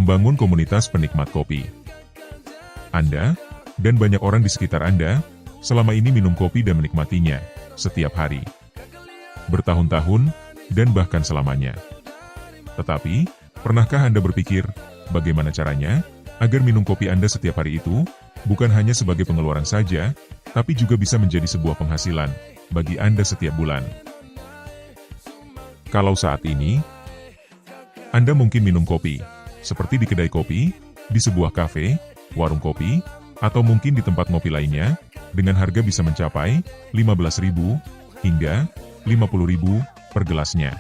membangun komunitas penikmat kopi. Anda, dan banyak orang di sekitar Anda, selama ini minum kopi dan menikmatinya, setiap hari. Bertahun-tahun, dan bahkan selamanya. Tetapi, pernahkah Anda berpikir, bagaimana caranya, agar minum kopi Anda setiap hari itu, bukan hanya sebagai pengeluaran saja, tapi juga bisa menjadi sebuah penghasilan, bagi Anda setiap bulan? Kalau saat ini, Anda mungkin minum kopi, seperti di kedai kopi, di sebuah kafe, warung kopi, atau mungkin di tempat ngopi lainnya, dengan harga bisa mencapai 15.000 hingga 50.000 per gelasnya.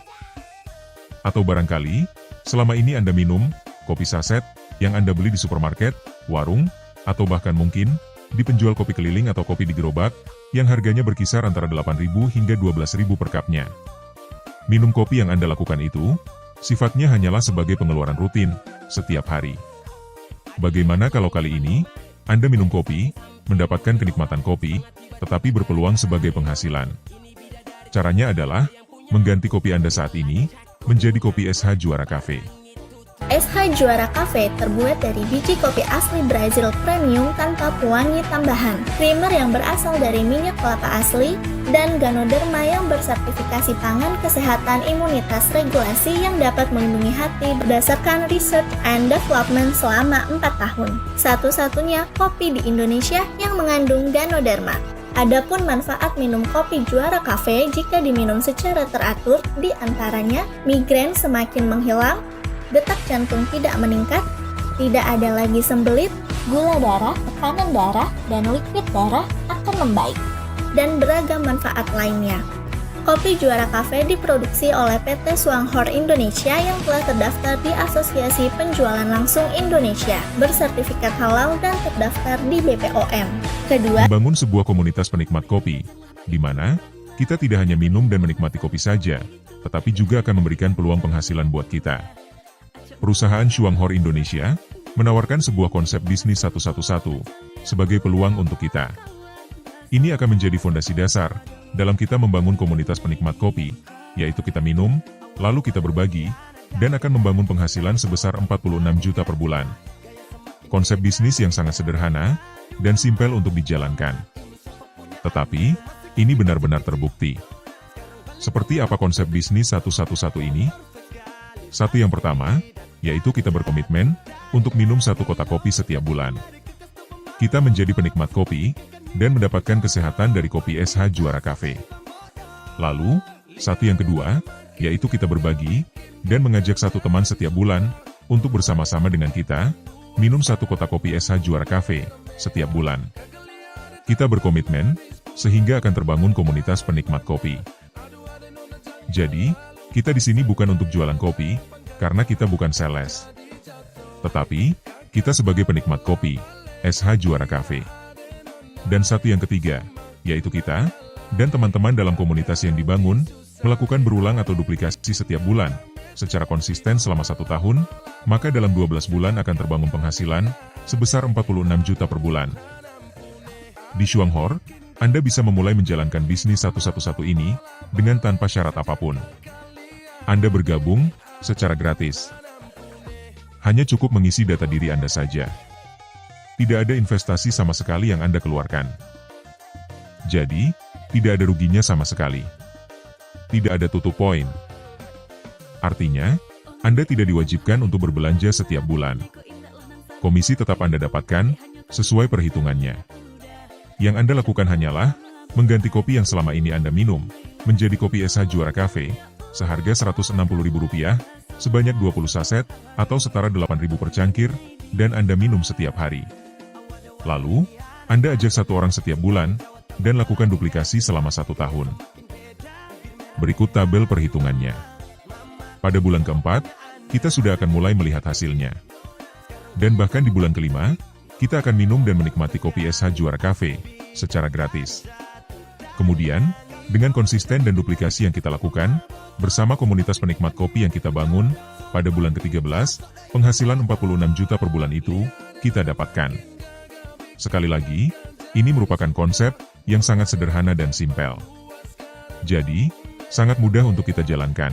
Atau barangkali, selama ini Anda minum kopi saset yang Anda beli di supermarket, warung, atau bahkan mungkin di penjual kopi keliling atau kopi di gerobak yang harganya berkisar antara 8.000 hingga 12.000 per cupnya. Minum kopi yang Anda lakukan itu, sifatnya hanyalah sebagai pengeluaran rutin setiap hari. Bagaimana kalau kali ini, Anda minum kopi, mendapatkan kenikmatan kopi, tetapi berpeluang sebagai penghasilan? Caranya adalah, mengganti kopi Anda saat ini, menjadi kopi SH Juara Cafe. SH Juara Cafe terbuat dari biji kopi asli Brazil premium tanpa pewangi tambahan, creamer yang berasal dari minyak kelapa asli, dan Ganoderma yang bersertifikasi pangan kesehatan imunitas regulasi yang dapat melindungi hati berdasarkan research and development selama 4 tahun. Satu-satunya kopi di Indonesia yang mengandung Ganoderma. Adapun manfaat minum kopi Juara Cafe jika diminum secara teratur, di antaranya migrain semakin menghilang, detak jantung tidak meningkat, tidak ada lagi sembelit, gula darah, tekanan darah, dan liquid darah akan membaik, dan beragam manfaat lainnya. Kopi Juara Cafe diproduksi oleh PT Swanghor Indonesia yang telah terdaftar di Asosiasi Penjualan Langsung Indonesia, bersertifikat halal dan terdaftar di BPOM. Kedua, membangun sebuah komunitas penikmat kopi, di mana kita tidak hanya minum dan menikmati kopi saja, tetapi juga akan memberikan peluang penghasilan buat kita. Perusahaan Swanghor Indonesia menawarkan sebuah konsep bisnis 111 sebagai peluang untuk kita. Ini akan menjadi fondasi dasar dalam kita membangun komunitas penikmat kopi, yaitu kita minum, lalu kita berbagi, dan akan membangun penghasilan sebesar 46 juta per bulan. Konsep bisnis yang sangat sederhana dan simpel untuk dijalankan. Tetapi, ini benar-benar terbukti. Seperti apa konsep bisnis 111 ini? Satu, yang pertama, yaitu kita berkomitmen untuk minum 1 kotak kopi setiap bulan. Kita menjadi penikmat kopi, dan mendapatkan kesehatan dari kopi SH Juara Cafe. Lalu, satu yang kedua, yaitu kita berbagi, dan mengajak 1 teman setiap bulan, untuk bersama-sama dengan kita, minum 1 kotak kopi SH Juara Cafe, setiap bulan. Kita berkomitmen, sehingga akan terbangun komunitas penikmat kopi. Jadi, kita di sini bukan untuk jualan kopi, karena kita bukan sales. Tetapi, kita sebagai penikmat kopi, SH Juara Cafe. Dan satu yang ketiga, yaitu kita, dan teman-teman dalam komunitas yang dibangun, melakukan berulang atau duplikasi setiap bulan, secara konsisten selama 1 tahun, maka dalam 12 bulan akan terbangun penghasilan, sebesar 46 juta per bulan. Di Swanghor, Anda bisa memulai menjalankan bisnis 111 ini, dengan tanpa syarat apapun. Anda bergabung, secara gratis. Hanya cukup mengisi data diri Anda saja. Tidak ada investasi sama sekali yang Anda keluarkan. Jadi, tidak ada ruginya sama sekali. Tidak ada tutup poin. Artinya, Anda tidak diwajibkan untuk berbelanja setiap bulan. Komisi tetap Anda dapatkan, sesuai perhitungannya. Yang Anda lakukan hanyalah, mengganti kopi yang selama ini Anda minum, menjadi kopi SH Juara Cafe, seharga Rp160.000, sebanyak 20 saset, atau setara 8.000 per cangkir, dan Anda minum setiap hari. Lalu, Anda ajak 1 orang setiap bulan, dan lakukan duplikasi selama 1 tahun. Berikut tabel perhitungannya. Pada bulan keempat, kita sudah akan mulai melihat hasilnya. Dan bahkan di bulan kelima, kita akan minum dan menikmati kopi SH Juara Cafe, secara gratis. Kemudian, dengan konsisten dan duplikasi yang kita lakukan, bersama komunitas penikmat kopi yang kita bangun, pada bulan ke-13, penghasilan 46 juta per bulan itu, kita dapatkan. Sekali lagi, ini merupakan konsep yang sangat sederhana dan simpel. Jadi, sangat mudah untuk kita jalankan.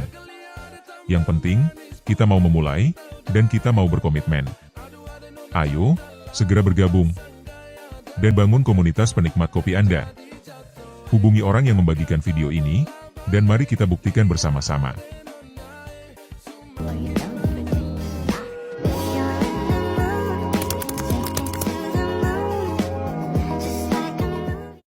Yang penting, kita mau memulai, dan kita mau berkomitmen. Ayo, segera bergabung. Dan bangun komunitas penikmat kopi Anda. Hubungi orang yang membagikan video ini, dan mari kita buktikan bersama-sama.